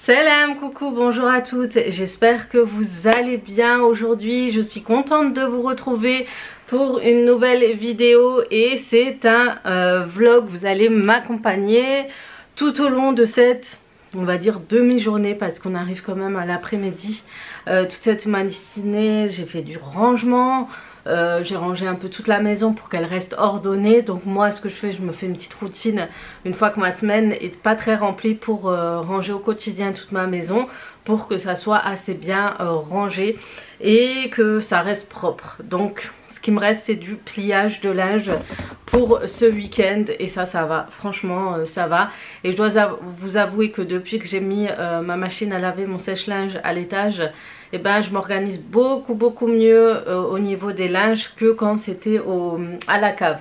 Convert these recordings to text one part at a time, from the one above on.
Salam, coucou, bonjour à toutes, j'espère que vous allez bien aujourd'hui. Je suis contente de vous retrouver pour une nouvelle vidéo et c'est un vlog. Vous allez m'accompagner tout au long de cette, on va dire, demi-journée parce qu'on arrive quand même à l'après-midi. Toute cette matinée, j'ai fait du rangement. J'ai rangé un peu toute la maison pour qu'elle reste ordonnée. Donc moi ce que je fais, je me fais une petite routine une fois que ma semaine est pas très remplie pour ranger au quotidien toute ma maison, pour que ça soit assez bien rangé et que ça reste propre. Donc ce qui me reste, c'est du pliage de linge pour ce week-end et ça va, franchement ça va. Et je dois vous avouer que depuis que j'ai mis ma machine à laver, mon sèche-linge à l'étage, et je m'organise beaucoup mieux au niveau des linges que quand c'était à la cave.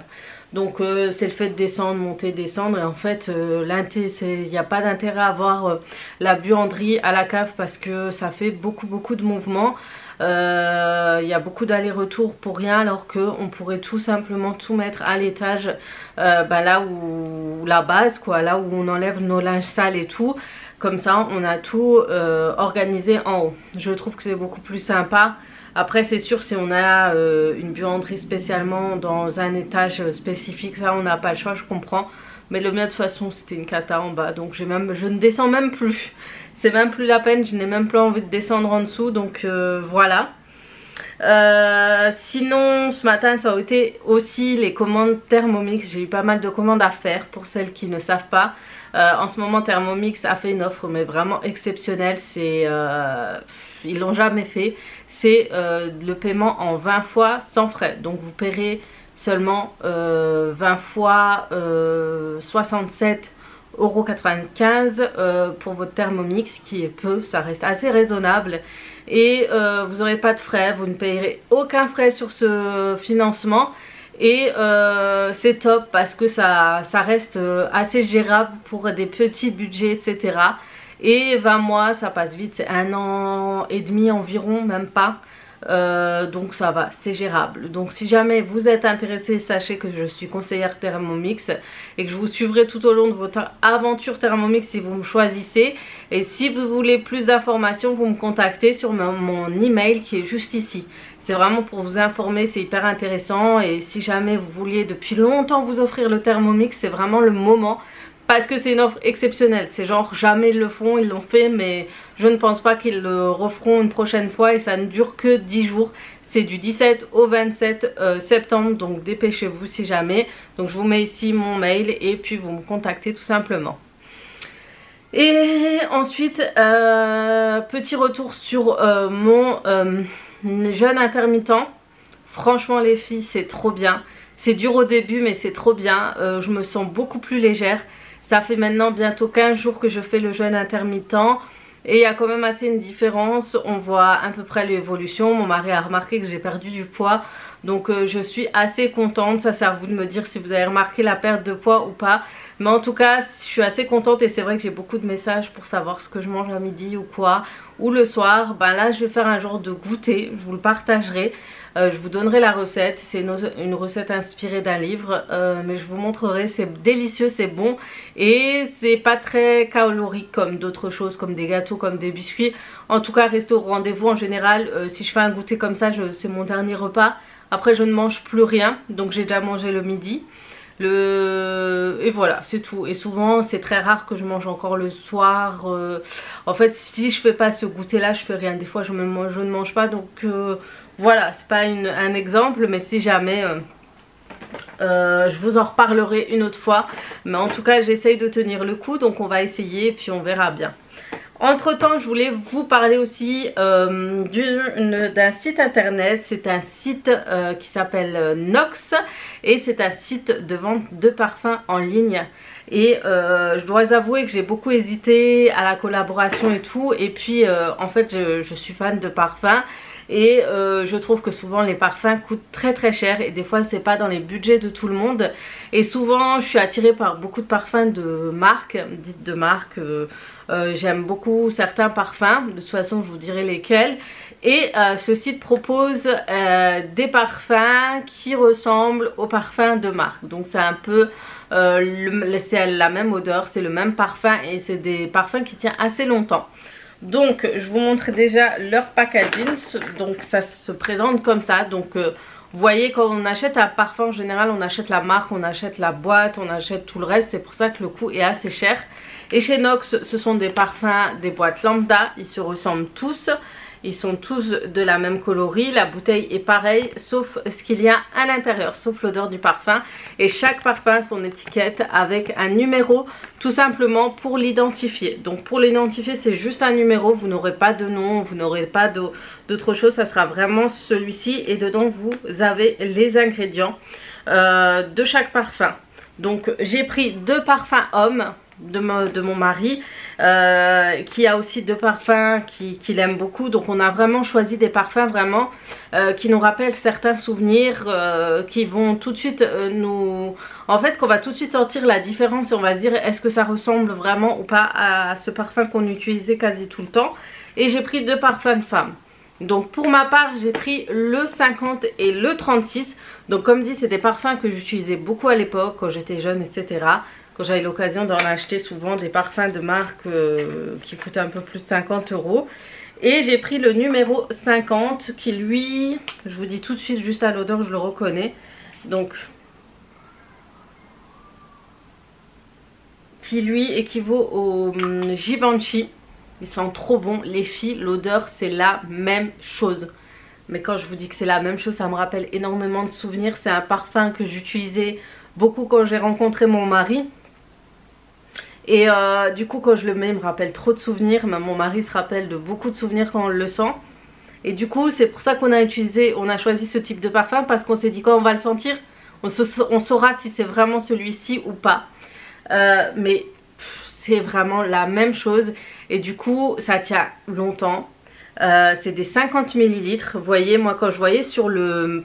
Donc c'est le fait de descendre, monter, descendre, et en fait il n'y a pas d'intérêt à avoir la buanderie à la cave parce que ça fait beaucoup de mouvements. Il y a beaucoup d'allers-retours pour rien, alors qu'on pourrait tout simplement tout mettre à l'étage, là où la base quoi, là où on enlève nos linges sales et tout. Comme ça on a tout organisé en haut. Je trouve que c'est beaucoup plus sympa. Après c'est sûr, si on a une buanderie spécialement dans un étage spécifique, ça on n'a pas le choix, je comprends. Mais le mien de toute façon c'était une cata en bas, donc je ne descends même plus. C'est même plus la peine, je n'ai même plus envie de descendre en dessous, donc voilà. Sinon ce matin ça a été aussi les commandes Thermomix. J'ai eu pas mal de commandes à faire pour celles qui ne savent pas. En ce moment Thermomix a fait une offre mais vraiment exceptionnelle. Ils l'ont jamais fait. C'est le paiement en 20 fois sans frais. Donc vous paierez seulement 20 fois 67,95 € pour votre Thermomix, qui est peu, ça reste assez raisonnable. Et vous n'aurez pas de frais, vous ne payerez aucun frais sur ce financement. Et c'est top parce que ça reste assez gérable pour des petits budgets, etc. Et 20 mois ça passe vite, c'est 1 an et demi environ, même pas. Donc ça va, c'est gérable. Donc si jamais vous êtes intéressé, sachez que je suis conseillère Thermomix et que je vous suivrai tout au long de votre aventure Thermomix si vous me choisissez. Et si vous voulez plus d'informations, vous me contactez sur mon email qui est juste ici. C'est vraiment pour vous informer, c'est hyper intéressant. Et si jamais vous vouliez depuis longtemps vous offrir le Thermomix, c'est vraiment le moment. Parce que c'est une offre exceptionnelle, c'est genre jamais ils le font, ils l'ont fait mais je ne pense pas qu'ils le referont une prochaine fois et ça ne dure que 10 jours. C'est du 17 au 27 septembre, donc dépêchez-vous si jamais. Donc je vous mets ici mon mail et puis vous me contactez tout simplement. Et ensuite, petit retour sur mon jeûne intermittent. Franchement les filles, c'est trop bien. C'est dur au début mais c'est trop bien, je me sens beaucoup plus légère. Ça fait maintenant bientôt 15 jours que je fais le jeûne intermittent et il y a quand même assez une différence. On voit à peu près l'évolution. Mon mari a remarqué que j'ai perdu du poids, donc je suis assez contente. Ça c'est à vous de me dire si vous avez remarqué la perte de poids ou pas. Mais en tout cas je suis assez contente et c'est vrai que j'ai beaucoup de messages pour savoir ce que je mange à midi ou quoi, ou le soir. Là je vais faire un genre de goûter, je vous le partagerai. Je vous donnerai la recette, c'est une recette inspirée d'un livre, mais je vous montrerai, c'est délicieux, c'est bon et c'est pas très calorique comme d'autres choses, comme des gâteaux, comme des biscuits. En tout cas restez au rendez-vous. En général si je fais un goûter comme ça, c'est mon dernier repas. Après je ne mange plus rien, donc j'ai déjà mangé le midi. Et voilà, c'est tout. Et souvent c'est très rare que je mange encore le soir. En fait si je fais pas ce goûter là, je fais rien. Des fois je ne mange pas, donc voilà, c'est pas un exemple, mais si jamais je vous en reparlerai une autre fois. Mais en tout cas j'essaye de tenir le coup, donc on va essayer et puis on verra bien. Entre temps je voulais vous parler aussi d'un site internet. C'est un site qui s'appelle Nox et c'est un site de vente de parfums en ligne. Et je dois avouer que j'ai beaucoup hésité à la collaboration et tout. Et puis en fait je suis fan de parfums. et je trouve que souvent les parfums coûtent très très cher et des fois c'est pas dans les budgets de tout le monde. Et souvent je suis attirée par beaucoup de parfums de marque, dites de marque. J'aime beaucoup certains parfums, de toute façon je vous dirai lesquels. Et ce site propose des parfums qui ressemblent aux parfums de marque. Donc c'est un peu c'est la même odeur, c'est le même parfum et c'est des parfums qui tiennent assez longtemps. Donc je vous montre déjà leur packaging. Donc ça se présente comme ça. Donc vous voyez, quand on achète un parfum en général, on achète la marque, on achète la boîte, on achète tout le reste. C'est pour ça que le coût est assez cher. Et chez Nox, ce sont des parfums, des boîtes lambda. Ils se ressemblent tous. Ils sont tous de la même coloris. La bouteille est pareille, sauf ce qu'il y a à l'intérieur, sauf l'odeur du parfum. Et chaque parfum a son étiquette avec un numéro, tout simplement pour l'identifier. Donc pour l'identifier, c'est juste un numéro. Vous n'aurez pas de nom, vous n'aurez pas d'autre chose. Ça sera vraiment celui-ci. Et dedans, vous avez les ingrédients de chaque parfum. Donc j'ai pris 2 parfums hommes de mon mari, qui a aussi 2 parfums qu'il aime beaucoup. Donc on a vraiment choisi des parfums vraiment qui nous rappellent certains souvenirs, qui vont tout de suite en fait qu'on va tout de suite sentir la différence et on va se dire est-ce que ça ressemble vraiment ou pas à ce parfum qu'on utilisait quasi tout le temps. Et j'ai pris 2 parfums de femmes. Donc pour ma part j'ai pris le 50 et le 36. Donc comme dit, c'est des parfums que j'utilisais beaucoup à l'époque quand j'étais jeune, etc. Quand j'avais l'occasion d'en acheter souvent des parfums de marque qui coûtent un peu plus de 50 €. Et j'ai pris le numéro 50 qui lui, je vous dis tout de suite, juste à l'odeur je le reconnais. Donc qui lui équivaut au Givenchy. Il sent trop bon. Les filles, l'odeur c'est la même chose. Mais quand je vous dis que c'est la même chose, ça me rappelle énormément de souvenirs. C'est un parfum que j'utilisais beaucoup quand j'ai rencontré mon mari. Et du coup quand je le mets, il me rappelle trop de souvenirs. Même mon mari se rappelle de beaucoup de souvenirs quand on le sent. Et du coup c'est pour ça qu'on a choisi ce type de parfum. Parce qu'on s'est dit quand on va le sentir, on saura si c'est vraiment celui-ci ou pas. Mais c'est vraiment la même chose. Et du coup ça tient longtemps. C'est des 50 ml. Vous voyez, moi quand je voyais sur le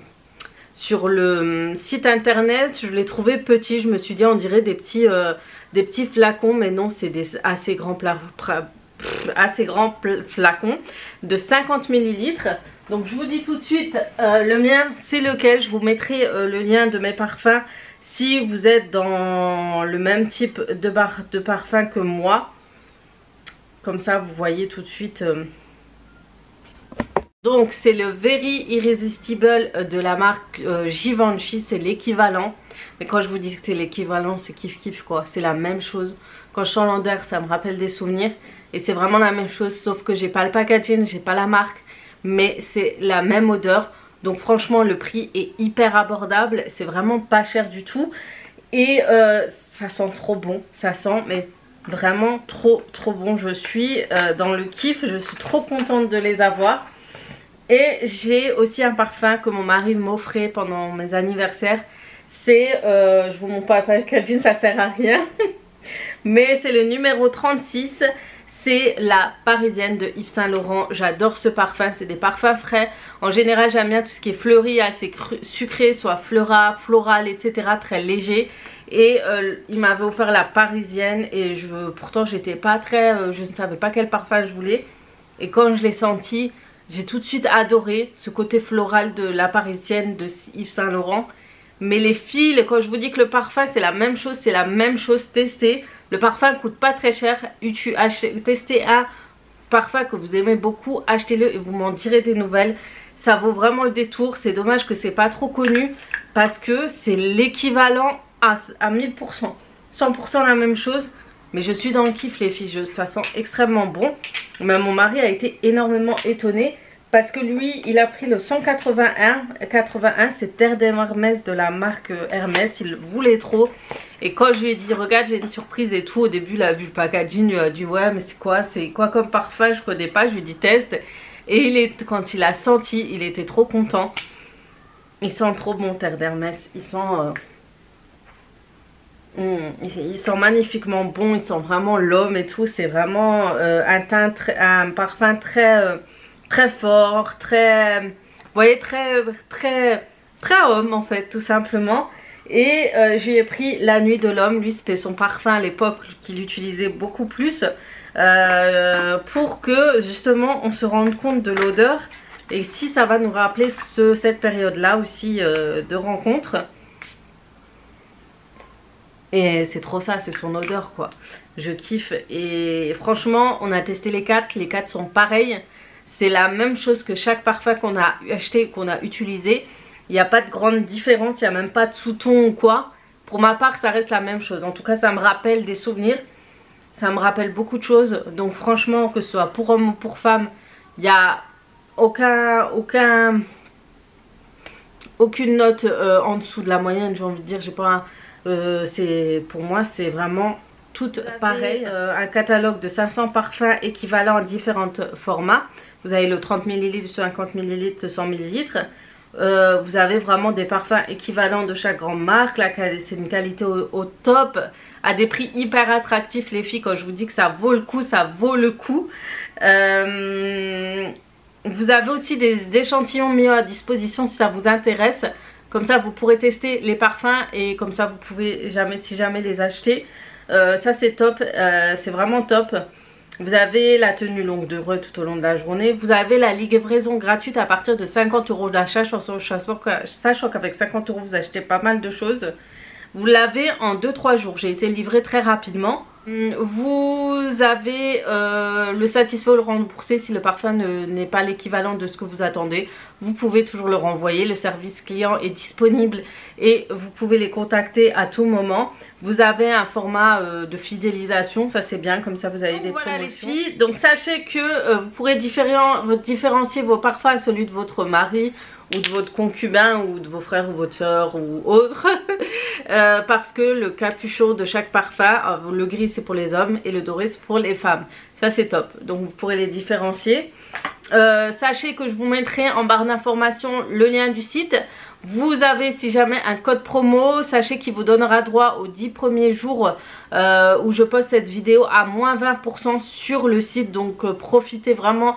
site internet, je l'ai trouvé petit. Je me suis dit on dirait des petits flacons, mais non, c'est des assez grands flacons de 50 ml. Donc je vous dis tout de suite le mien c'est lequel. Je vous mettrai le lien de mes parfums si vous êtes dans le même type de parfum que moi. Comme ça vous voyez tout de suite. Donc c'est le Very Irresistible de la marque Givenchy, c'est l'équivalent. Mais quand je vous dis que c'est l'équivalent, c'est kiff kiff quoi, c'est la même chose. Quand je sens l'odeur, ça me rappelle des souvenirs. Et c'est vraiment la même chose, sauf que j'ai pas le packaging, j'ai pas la marque. Mais c'est la même odeur. Donc franchement le prix est hyper abordable, c'est vraiment pas cher du tout. Et ça sent trop bon, ça sent mais vraiment trop bon. Je suis dans le kiff, je suis trop contente de les avoir. Et j'ai aussi un parfum que mon mari m'offrait pendant mes anniversaires. C'est, je vous montre pas le packaging, ça sert à rien. Mais c'est le numéro 36. C'est la Parisienne de Yves Saint Laurent. J'adore ce parfum, c'est des parfums frais. En général j'aime bien tout ce qui est fleuri, assez sucré, soit floral, etc. Très léger. Et il m'avait offert la Parisienne. Et pourtant j'étais pas très, je ne savais pas quel parfum je voulais. Et quand je l'ai senti, j'ai tout de suite adoré ce côté floral de la Parisienne de Yves Saint Laurent. Mais les filles, quand je vous dis que le parfum c'est la même chose, c'est la même chose, testez. Le parfum coûte pas très cher. Testez un parfum que vous aimez beaucoup, achetez-le et vous m'en direz des nouvelles. Ça vaut vraiment le détour. C'est dommage que c'est pas trop connu parce que c'est l'équivalent à 1000%. 100% la même chose. Mais je suis dans le kiff les filles, ça sent extrêmement bon. Mais mon mari a été énormément étonné parce que lui il a pris le 181, c'est Terre d'Hermès de la marque Hermès, il voulait trop. Et quand je lui ai dit regarde j'ai une surprise et tout, au début il a vu le packaging, il a dit ouais mais c'est quoi comme parfum, je connais pas, je lui ai dit teste. Et quand il a senti, il était trop content. Il sent trop bon Terre d'Hermès, il sent magnifiquement bon, il sent vraiment l'homme et tout. C'est vraiment un parfum très très fort, très, vous voyez, très homme en fait, tout simplement. Et je lui ai pris La Nuit de l'Homme. Lui, c'était son parfum à l'époque qu'il utilisait beaucoup plus, pour que justement on se rende compte de l'odeur et si ça va nous rappeler cette période là aussi de rencontre. Et c'est trop ça, c'est son odeur quoi, je kiffe. Et franchement on a testé les quatre sont pareils, c'est la même chose que chaque parfum qu'on a acheté, qu'on a utilisé. Il n'y a pas de grande différence, il n'y a même pas de sous-ton ou quoi. Pour ma part ça reste la même chose, en tout cas ça me rappelle des souvenirs, ça me rappelle beaucoup de choses. Donc franchement, que ce soit pour homme ou pour femme, il n'y a aucune note en dessous de la moyenne, j'ai envie de dire. J'ai pas pour moi c'est vraiment tout pareil. Un catalogue de 500 parfums équivalents en différents formats. Vous avez le 30 ml, 50 ml, 100 ml. Vous avez vraiment des parfums équivalents de chaque grande marque. C'est une qualité au top, à des prix hyper attractifs les filles. Quand je vous dis que ça vaut le coup, ça vaut le coup. Vous avez aussi des échantillons mis à disposition si ça vous intéresse. Comme ça vous pourrez tester les parfums et comme ça vous pouvez si jamais les acheter. Ça c'est top, c'est vraiment top. Vous avez la tenue longue durée tout au long de la journée. Vous avez la livraison gratuite à partir de 50 € d'achat, sachant qu'avec 50 € vous achetez pas mal de choses. Vous l'avez en 2-3 jours, j'ai été livrée très rapidement. Vous avez le satisfait ou le remboursé si le parfum n'est pas l'équivalent de ce que vous attendez. Vous pouvez toujours le renvoyer, le service client est disponible et vous pouvez les contacter à tout moment. Vous avez un format de fidélisation, ça c'est bien, comme ça vous avez des promotions. Voilà les filles, donc sachez que vous pourrez différencier vos parfums à celui de votre mari ou de votre concubin ou de vos frères ou votre soeur ou autre. Parce que le capuchon de chaque parfum, le gris c'est pour les hommes et le doré c'est pour les femmes. Ça c'est top, donc vous pourrez les différencier. Sachez que je vous mettrai en barre d'information le lien du site. Vous avez si jamais un code promo, sachez qu'il vous donnera droit aux 10 premiers jours où je poste cette vidéo à moins 20% sur le site. Donc profitez vraiment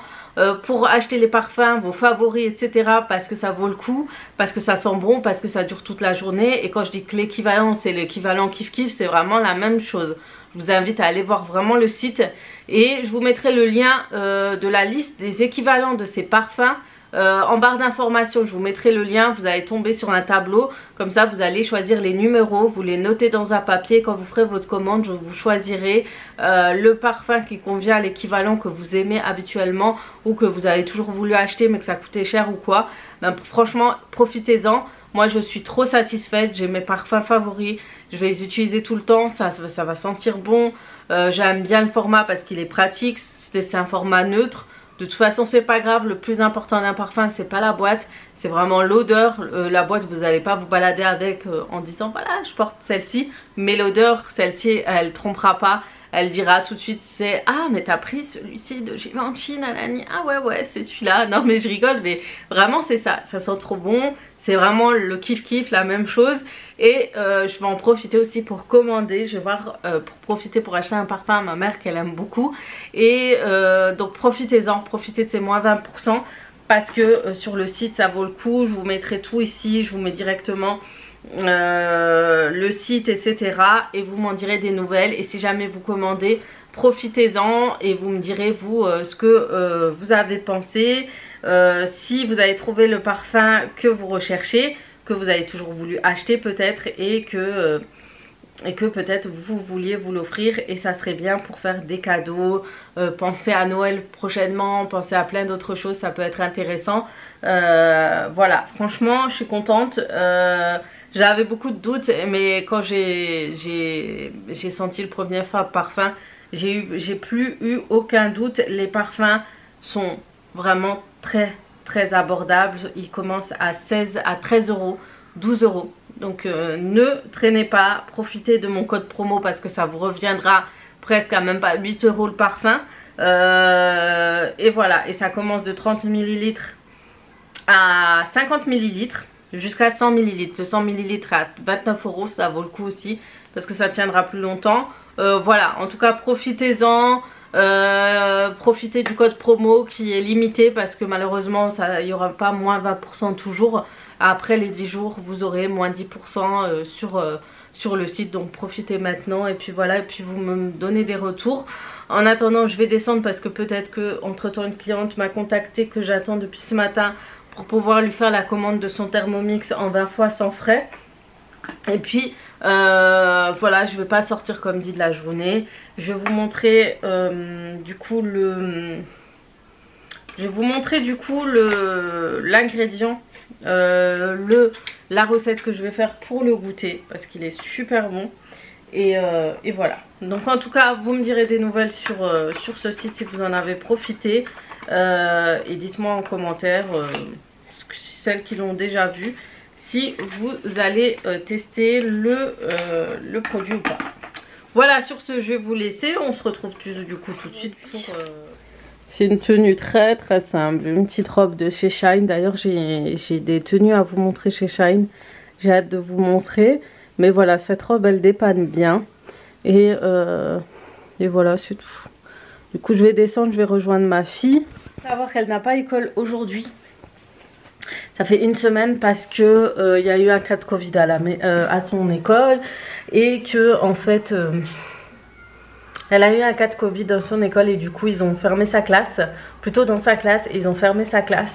pour acheter les parfums, vos favoris, etc. Parce que ça vaut le coup, parce que ça sent bon, parce que ça dure toute la journée. Et quand je dis que l'équivalent c'est l'équivalent kiff kiff, c'est vraiment la même chose. Je vous invite à aller voir vraiment le site et je vous mettrai le lien de la liste des équivalents de ces parfums en barre d'information. Je vous mettrai le lien, vous allez tomber sur un tableau, comme ça vous allez choisir les numéros, vous les notez dans un papier. Quand vous ferez votre commande, vous choisirez le parfum qui convient à l'équivalent que vous aimez habituellement ou que vous avez toujours voulu acheter mais que ça coûtait cher ou quoi. Ben, franchement profitez-en. Moi je suis trop satisfaite, j'ai mes parfums favoris, je vais les utiliser tout le temps, ça va sentir bon. J'aime bien le format parce qu'il est pratique, c'est un format neutre. De toute façon c'est pas grave, le plus important d'un parfum c'est pas la boîte, c'est vraiment l'odeur. La boîte vous n'allez pas vous balader avec en disant voilà je porte celle-ci, mais l'odeur, celle-ci elle trompera pas. Elle dira tout de suite c'est ah mais t'as pris celui-ci de Givenchy nanani, ah ouais c'est celui-là. Non mais je rigole, mais vraiment c'est ça, ça sent trop bon. C'est vraiment le kiff kiff, la même chose. Et je vais en profiter aussi pour commander. Je vais voir pour profiter pour acheter un parfum à ma mère qu'elle aime beaucoup. Et donc profitez-en, profitez de ces moins 20%. Parce que sur le site ça vaut le coup. Je vous mettrai tout ici, je vous mets directement le site etc. Et vous m'en direz des nouvelles. Et si jamais vous commandez, profitez-en et vous me direz vous ce que vous avez pensé. Si vous avez trouvé le parfum que vous recherchez, que vous avez toujours voulu acheter peut-être et que peut-être vous vouliez vous l'offrir et ça serait bien pour faire des cadeaux. Pensez à Noël prochainement, pensez à plein d'autres choses, ça peut être intéressant. Voilà, franchement je suis contente. J'avais beaucoup de doutes mais quand j'ai senti le premier parfum, j'ai plus eu aucun doute. Les parfums sont vraiment très abordables. Ils commencent à 13 €, 12 €. Donc ne traînez pas, profitez de mon code promo parce que ça vous reviendra presque à même pas 8 € le parfum. Et voilà, et ça commence de 30 ml à 50 ml jusqu'à 100 ml. Le 100 ml à 29 €, ça vaut le coup aussi parce que ça tiendra plus longtemps. Voilà, en tout cas profitez-en. Profitez du code promo qui est limité parce que malheureusement il n'y aura pas moins 20% toujours. Après les 10 jours vous aurez moins 10% sur le site, donc profitez maintenant et puis voilà, et puis vous me donnez des retours. En attendant je vais descendre parce que peut-être que entre temps une cliente m'a contacté que j'attends depuis ce matin pour pouvoir lui faire la commande de son Thermomix en 20 fois sans frais. Et puis voilà, je vais pas sortir comme dit de la journée. Je vais vous montrer du coup l'ingrédient, la recette que je vais faire pour le goûter parce qu'il est super bon. Et voilà. Donc en tout cas, vous me direz des nouvelles sur ce site si vous en avez profité. Et dites-moi en commentaire, celles qui l'ont déjà vu, si vous allez tester le produit ou pas. Voilà, sur ce, je vais vous laisser. On se retrouve du coup tout de suite pour... C'est une tenue très très simple, une petite robe de chez Shine. D'ailleurs, j'ai des tenues à vous montrer chez Shine. J'ai hâte de vous montrer. Mais voilà, cette robe, elle dépanne bien. Et voilà, c'est tout. Du coup, je vais descendre, je vais rejoindre ma fille. Il faut savoir qu'elle n'a pas école aujourd'hui. Ça fait une semaine parce que y a eu un cas de Covid à son école. Et que, en fait... elle a eu un cas de Covid dans son école et du coup ils ont fermé sa classe, plutôt dans sa classe, et ils ont fermé sa classe.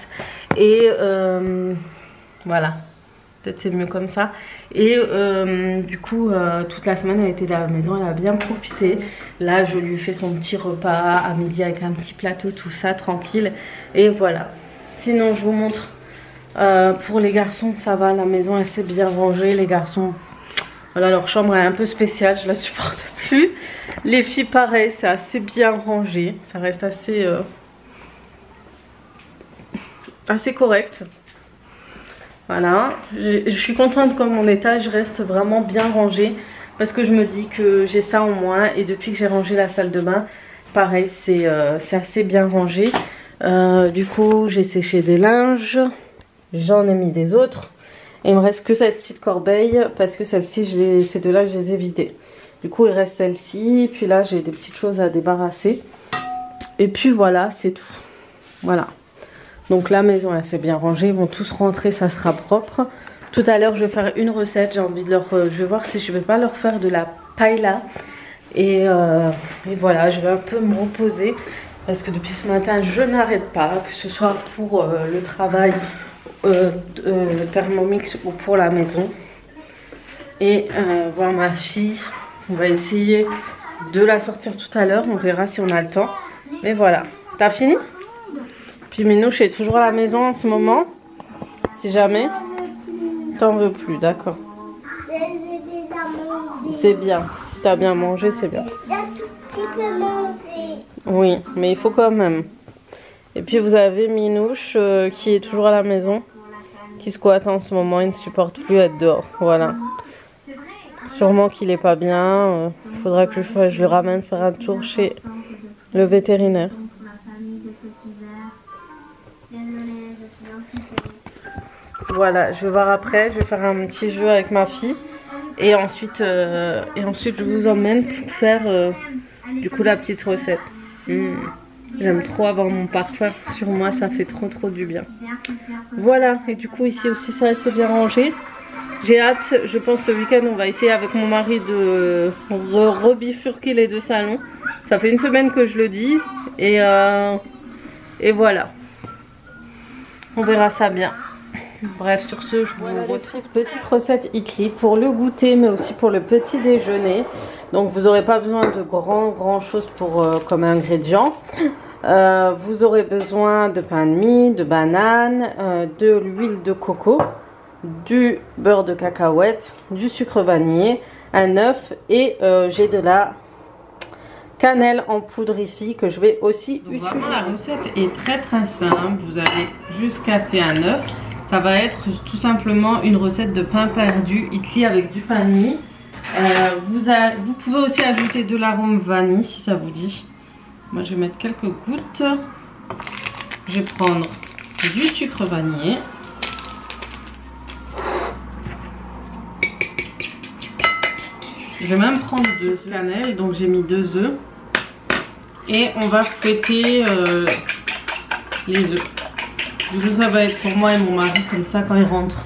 Et voilà, peut-être c'est mieux comme ça. Et du coup toute la semaine elle était à la maison, elle a bien profité. Là je lui fais son petit repas à midi avec un petit plateau, tout ça, tranquille. Et voilà, sinon je vous montre pour les garçons, ça va, la maison est assez bien rangée. Les garçons... voilà, leur chambre est un peu spéciale, je la supporte plus. Les filles pareil, c'est assez bien rangé, ça reste assez correct. Voilà, je suis contente quand mon étage reste vraiment bien rangé parce que je me dis que j'ai ça en moins. Et depuis que j'ai rangé la salle de bain, pareil, c'est assez bien rangé. Du coup, j'ai séché des linges, j'en ai mis des autres. Et il me reste que cette petite corbeille parce que celle-ci, c'est de là que je les ai vidées. Du coup, il reste celle-ci. Puis là, j'ai des petites choses à débarrasser. Et puis voilà, c'est tout. Voilà. Donc la maison, là, c'est bien rangé. Ils vont tous rentrer, ça sera propre. Tout à l'heure, je vais faire une recette. J'ai envie de leur... je vais voir si je vais pas leur faire de la paella. Et voilà, je vais un peu me reposer. Parce que depuis ce matin, je n'arrête pas. Que ce soit pour le travail... Thermomix ou pour la maison. Et voir ma fille, on va essayer de la sortir tout à l'heure, on verra si on a le temps. Mais voilà, t'as fini? Puis Minouche est toujours à la maison en ce moment, si jamais t'en veux plus, d'accord, c'est bien, si t'as bien mangé c'est bien. Oui, mais il faut quand même. Et puis vous avez Minouche qui est toujours à la maison, qui squatte en ce moment, il ne supporte plus être dehors. Voilà. Sûrement qu'il est pas bien. Faudra que je le ramène faire un tour chez le vétérinaire. Voilà, je vais voir après. Je vais faire un petit jeu avec ma fille. Et ensuite je vous emmène pour faire du coup la petite recette. J'aime trop avoir mon parfum sur moi, ça fait trop du bien. Voilà, et du coup ici aussi ça c'est bien rangé. J'ai hâte, je pense ce week-end on va essayer avec mon mari de rebifurquer les deux salons. Ça fait une semaine que je le dis et voilà. On verra ça bien. Bref, sur ce, je vous retrouve. Petite recette Itli pour le goûter mais aussi pour le petit déjeuner. Donc vous n'aurez pas besoin de grand chose pour comme ingrédient. Vous aurez besoin de pain de mie, de banane, de l'huile de coco, du beurre de cacahuète, du sucre vanillé, un œuf et j'ai de la cannelle en poudre ici que je vais aussi utiliser. Vraiment la recette est très simple, vous allez juste casser un œuf. Ça va être tout simplement une recette de pain perdu Itli avec du pain de mie. Vous pouvez aussi ajouter de l'arôme vanille si ça vous dit. Moi je vais mettre quelques gouttes. Je vais prendre du sucre vanillé. Je vais même prendre de cannelle, donc j'ai mis 2 œufs. Et on va fouetter les œufs. Du coup ça va être pour moi et mon mari, comme ça quand il rentre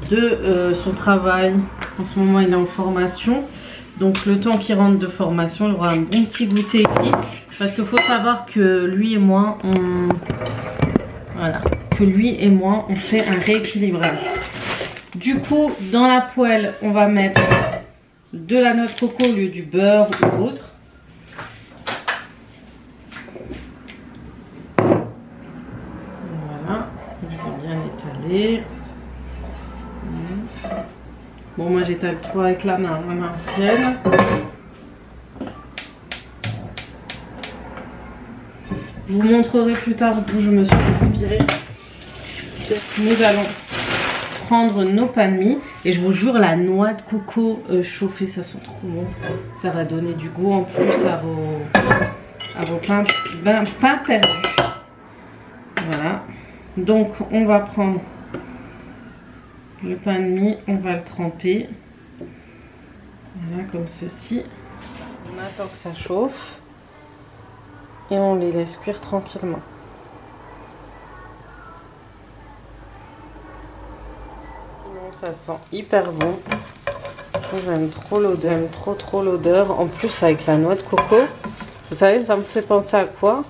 de son travail. En ce moment il est en formation. Donc le temps qu'il rentre de formation, il aura un bon petit goûter ici. Parce qu'il faut savoir que lui et moi, on fait un rééquilibrage. Du coup, dans la poêle, on va mettre de la noix de coco au lieu du beurre ou autre. Voilà, je vais bien étaler. Bon, moi j'étale tout avec la main ancienne. Je vous montrerai plus tard d'où je me suis inspirée. Nous allons prendre nos pains de mie. Et je vous jure, la noix de coco chauffée, ça sent trop bon. Ça va donner du goût en plus à vos pains perdus. Voilà. Donc on va prendre le pain de mie, on va le tremper. Voilà, comme ceci. On attend que ça chauffe. Et on les laisse cuire tranquillement. Sinon ça sent hyper bon. J'aime trop l'odeur, j'aime trop l'odeur. En plus avec la noix de coco. Vous savez, ça me fait penser à quoi?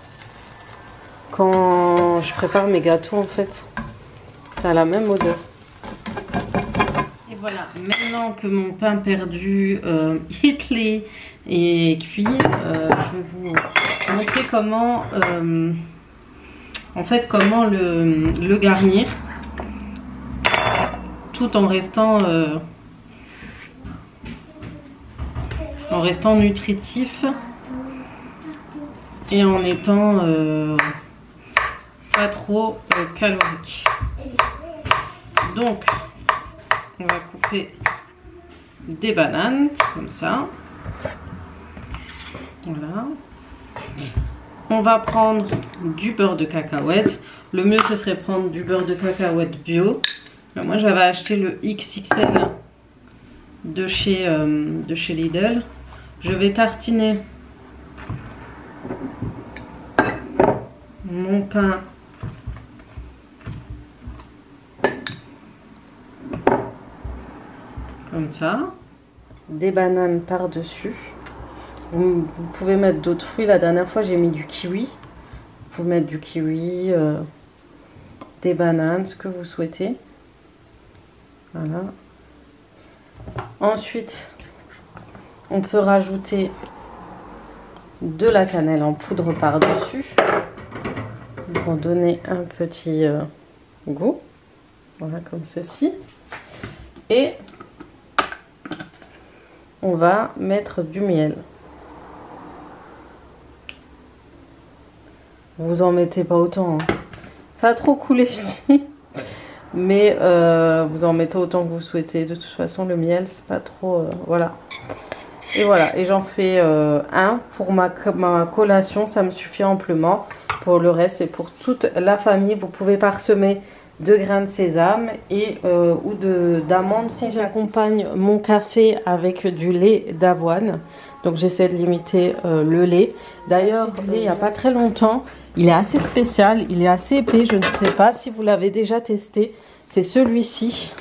Quand je prépare mes gâteaux en fait. Ça a la même odeur. Et voilà, maintenant que mon pain perdu Hitler est cuit, je vais vous montrer comment comment le garnir tout en restant nutritif et en étant pas trop calorique. Donc on va couper des bananes comme ça. Voilà. On va prendre du beurre de cacahuète. Le mieux ce serait prendre du beurre de cacahuète bio. Alors, moi j'avais acheté le XXL de chez Lidl. Je vais tartiner mon pain comme ça. Des bananes par-dessus. Vous pouvez mettre d'autres fruits. La dernière fois, j'ai mis du kiwi. Vous pouvez mettre du kiwi, des bananes, ce que vous souhaitez. Voilà. Ensuite, on peut rajouter de la cannelle en poudre par-dessus pour donner un petit goût. Voilà, comme ceci. Et on va mettre du miel. Vous en mettez pas autant, hein. Ça a trop coulé ici. Mais vous en mettez autant que vous souhaitez. De toute façon, le miel, c'est pas trop... voilà. Et voilà. Et j'en fais un pour ma collation. Ça me suffit amplement. Pour le reste, c'est pour toute la famille. Vous pouvez parsemer de grains de sésame et ou d'amandes. Si j'accompagne mon café avec du lait d'avoine. Donc j'essaie de limiter le lait. D'ailleurs, le lait, il n'y a pas très longtemps. Il est assez spécial, il est assez épais. Je ne sais pas si vous l'avez déjà testé. C'est celui-ci.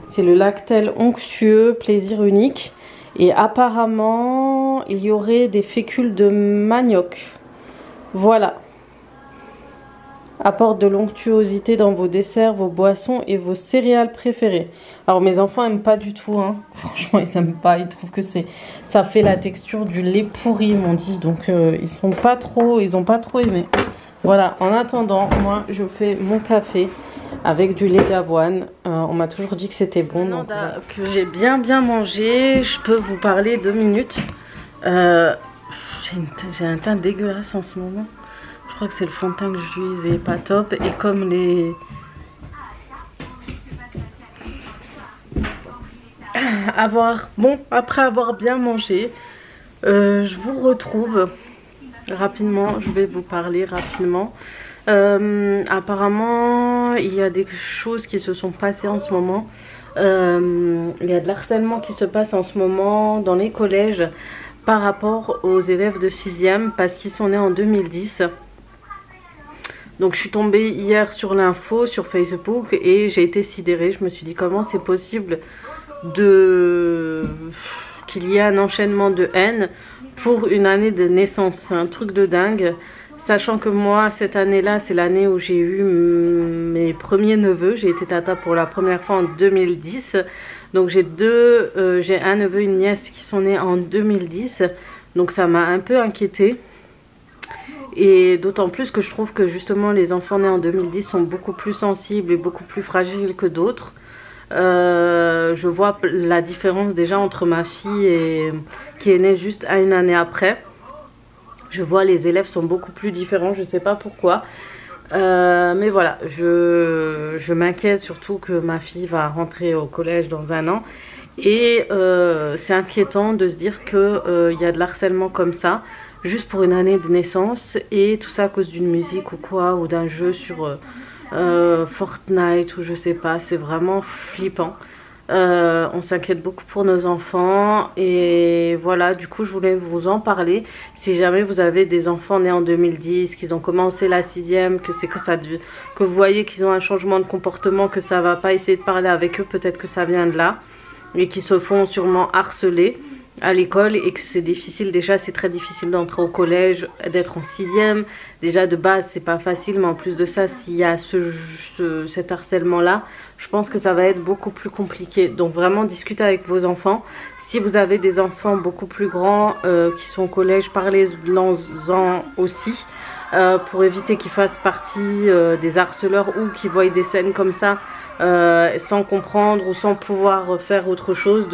C'est le Lactel onctueux, plaisir unique. Et apparemment, il y aurait des fécules de manioc. Voilà. Apporte de l'onctuosité dans vos desserts, vos boissons et vos céréales préférées. Alors mes enfants n'aiment pas du tout, hein. Franchement ils n'aiment pas, ils trouvent que ça fait la texture du lait pourri, ils m'ont dit. Donc ils n'ont pas trop aimé. Voilà, en attendant, moi je fais mon café avec du lait d'avoine. On m'a toujours dit que c'était bon. Donc que j'ai bien mangé, je peux vous parler 2 minutes. J'ai un teint dégueulasse en ce moment. Je crois que c'est le fond de teint que j'utilise et pas top. Et comme après avoir bien mangé, je vous retrouve rapidement. Je vais vous parler rapidement. Apparemment, il y a des choses qui se sont passées en ce moment. Il y a de l'harcèlement qui se passe en ce moment dans les collèges par rapport aux élèves de 6e parce qu'ils sont nés en 2010. Donc je suis tombée hier sur l'info sur Facebook et j'ai été sidérée. Je me suis dit comment c'est possible qu'il y ait un enchaînement de haine pour une année de naissance. C'est un truc de dingue. Sachant que moi, cette année-là, c'est l'année où j'ai eu mes premiers neveux. J'ai été tata pour la première fois en 2010. Donc j'ai un neveu et une nièce qui sont nés en 2010. Donc ça m'a un peu inquiétée. Et d'autant plus que je trouve que justement les enfants nés en 2010 sont beaucoup plus sensibles et beaucoup plus fragiles que d'autres. Je vois la différence déjà entre ma fille qui est née juste à une année après. Je vois les élèves sont beaucoup plus différents, je ne sais pas pourquoi. Mais voilà, je m'inquiète surtout que ma fille va rentrer au collège dans 1 an. Et c'est inquiétant de se dire qu'il y a de l'harcèlement comme ça, juste pour une année de naissance. Et tout ça à cause d'une musique ou quoi, ou d'un jeu sur Fortnite ou je sais pas. C'est vraiment flippant. On s'inquiète beaucoup pour nos enfants et voilà, du coup je voulais vous en parler. Si jamais vous avez des enfants nés en 2010, qu'ils ont commencé la 6e, que vous voyez qu'ils ont un changement de comportement, que ça va pas, essayer de parler avec eux, peut-être que ça vient de là, et qu'ils se font sûrement harceler à l'école et que c'est difficile. Déjà c'est très difficile d'entrer au collège, d'être en 6e, déjà de base c'est pas facile, mais en plus de ça s'il y a cet harcèlement là, je pense que ça va être beaucoup plus compliqué. Donc vraiment discutez avec vos enfants. Si vous avez des enfants beaucoup plus grands qui sont au collège, parlez-en aussi pour éviter qu'ils fassent partie des harceleurs ou qu'ils voient des scènes comme ça sans comprendre ou sans pouvoir faire autre chose,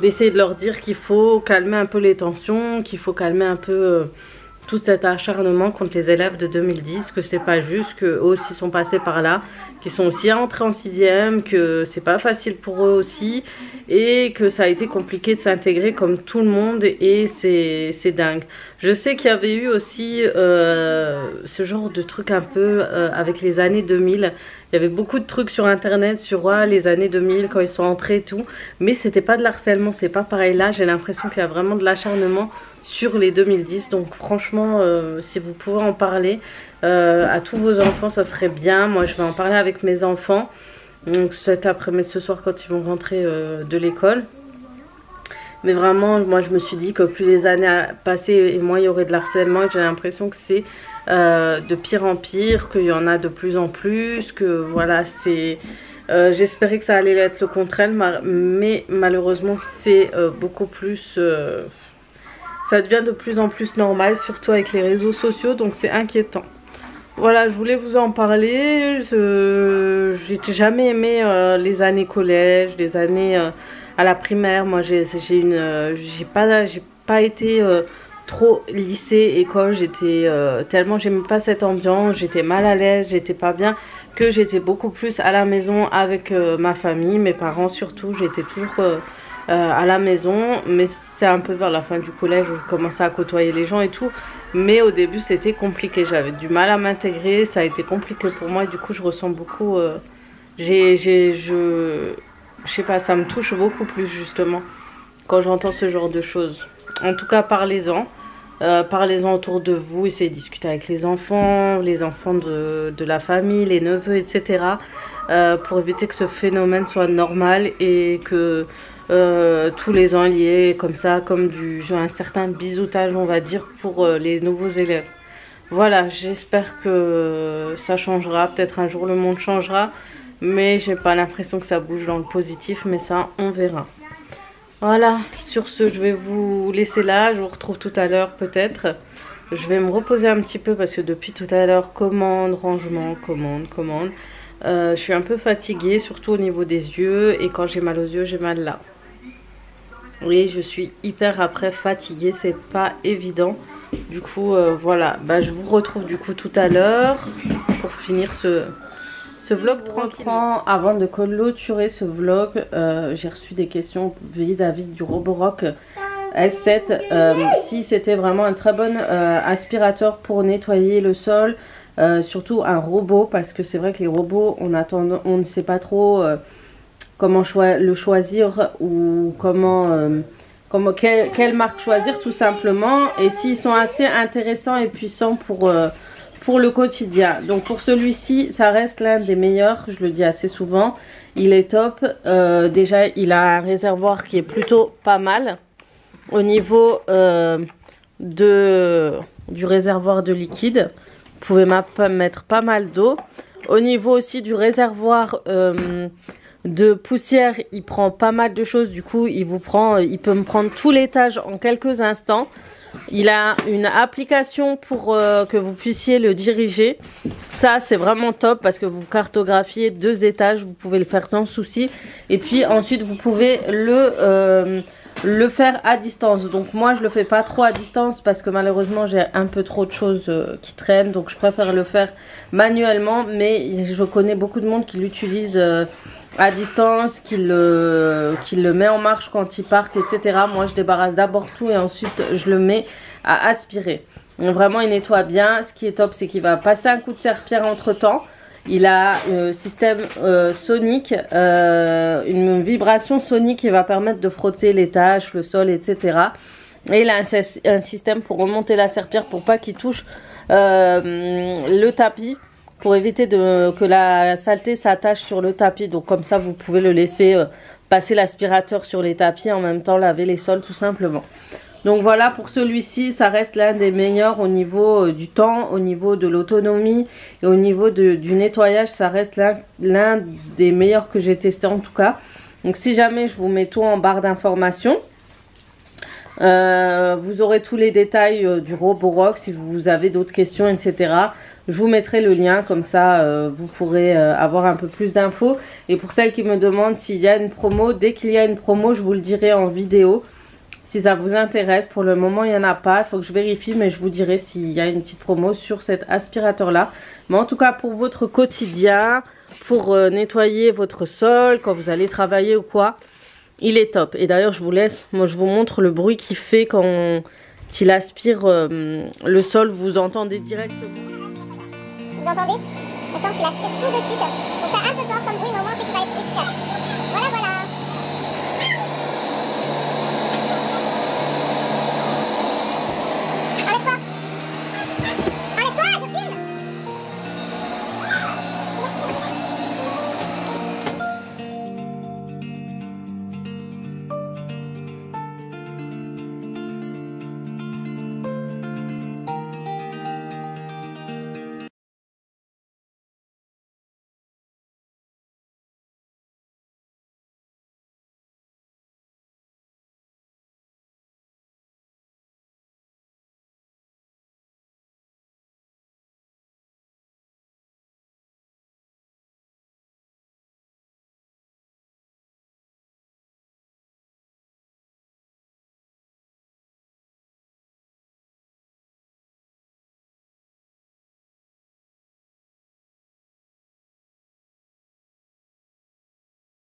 d'essayer de leur dire qu'il faut calmer un peu les tensions, qu'il faut calmer un peu tout cet acharnement contre les élèves de 2010, que c'est pas juste, qu'eux aussi sont passés par là, qu'ils sont aussi entrés en 6e, que c'est pas facile pour eux aussi, et que ça a été compliqué de s'intégrer comme tout le monde, et c'est dingue. Je sais qu'il y avait eu aussi ce genre de truc un peu avec les années 2000. Il y avait beaucoup de trucs sur internet sur les années 2000 quand ils sont entrés et tout, mais c'était pas de l'harcèlement, c'est pas pareil là. J'ai l'impression qu'il y a vraiment de l'acharnement sur les 2010, donc franchement si vous pouvez en parler à tous vos enfants, ça serait bien. Moi je vais en parler avec mes enfants, donc cet après-midi, ce soir quand ils vont rentrer de l'école. Mais vraiment moi je me suis dit que plus les années passaient et moins il y aurait de l'harcèlement. J'ai l'impression que c'est de pire en pire, qu'il y en a de plus en plus, que voilà c'est... j'espérais que ça allait être le contraire, mais malheureusement c'est beaucoup plus... ça devient de plus en plus normal, surtout avec les réseaux sociaux, donc c'est inquiétant. Voilà, je voulais vous en parler. J'ai jamais aimé les années collège, les années à la primaire. Moi j'ai pas été trop lycée, école. J'étais tellement j'aimais pas cette ambiance, j'étais mal à l'aise, j'étais pas bien, que j'étais beaucoup plus à la maison avec ma famille, mes parents surtout. J'étais toujours à la maison, mais c'est un peu vers la fin du collège où je commençais à côtoyer les gens et tout. Mais au début c'était compliqué, j'avais du mal à m'intégrer, ça a été compliqué pour moi. Du coup je ressens beaucoup, je sais pas, ça me touche beaucoup plus justement quand j'entends ce genre de choses. En tout cas parlez-en, parlez-en autour de vous, essayez de discuter avec les enfants de la famille, les neveux, etc. Pour éviter que ce phénomène soit normal et que tous les ans il y ait comme ça, comme un certain bisoutage on va dire pour les nouveaux élèves. Voilà, j'espère que ça changera, peut-être un jour le monde changera, mais j'ai pas l'impression que ça bouge dans le positif, mais ça on verra. Voilà, sur ce je vais vous laisser là, je vous retrouve tout à l'heure peut-être. Je vais me reposer un petit peu parce que depuis tout à l'heure, commande, rangement, commande. Je suis un peu fatiguée, surtout au niveau des yeux, et quand j'ai mal aux yeux, j'ai mal là. Oui, je suis hyper après fatiguée, c'est pas évident. Du coup, voilà, je vous retrouve du coup tout à l'heure pour finir ce vlog tranquille. Avant de clôturer ce vlog, j'ai reçu des questions vis-à-vis du Roborock S7. Si c'était vraiment un très bon aspirateur pour nettoyer le sol, surtout un robot, parce que c'est vrai que les robots, on ne sait pas trop comment le choisir ou comment comme quelle marque choisir tout simplement, et s'ils sont assez intéressants et puissants pour le quotidien. Donc pour celui-ci, ça reste l'un des meilleurs, je le dis assez souvent, il est top. Déjà il a un réservoir qui est plutôt pas mal au niveau du réservoir de liquide. Vous pouvez mettre pas mal d'eau. Au niveau aussi du réservoir de poussière, il prend pas mal de choses. Du coup, il peut me prendre tout l'étage en quelques instants. Il a une application pour que vous puissiez le diriger. Ça, c'est vraiment top parce que vous cartographiez 2 étages. Vous pouvez le faire sans souci. Et puis ensuite, vous pouvez le faire à distance. Donc moi je le fais pas trop à distance parce que malheureusement j'ai un peu trop de choses qui traînent, donc je préfère le faire manuellement, mais je connais beaucoup de monde qui l'utilise à distance, qui le met en marche quand il partent, etc. Moi je débarrasse d'abord tout et ensuite je le mets à aspirer. Donc, vraiment il nettoie bien. Ce qui est top, c'est qu'il va passer un coup de serpillère entre temps. Il a un système sonique, une vibration sonique qui va permettre de frotter les tâches, le sol, etc. Et il a un système pour remonter la serpillère pour pas qu'il touche le tapis, pour éviter que la saleté s'attache sur le tapis. Donc comme ça, vous pouvez le laisser passer l'aspirateur sur les tapis, en même temps laver les sols tout simplement. Donc voilà, pour celui-ci, ça reste l'un des meilleurs au niveau du temps, au niveau de l'autonomie et au niveau du nettoyage. Ça reste l'un des meilleurs que j'ai testé en tout cas. Donc si jamais, je vous mets tout en barre d'informations. Vous aurez tous les détails du Roborock si vous avez d'autres questions, etc. Je vous mettrai le lien, comme ça vous pourrez avoir un peu plus d'infos. Et pour celles qui me demandent s'il y a une promo, dès qu'il y a une promo, je vous le dirai en vidéo. Si ça vous intéresse, pour le moment il n'y en a pas, il faut que je vérifie, mais je vous dirai s'il y a une petite promo sur cet aspirateur là. Mais en tout cas pour votre quotidien, pour nettoyer votre sol, quand vous allez travailler ou quoi, il est top. Et d'ailleurs je vous montre le bruit qu'il fait quand il aspire le sol, vous entendez directement. Vous entendez? On sent qu'il aspire tout de suite. Donc c'est un peu fort comme bruit, mais au moins c'est qu'il va être efficace.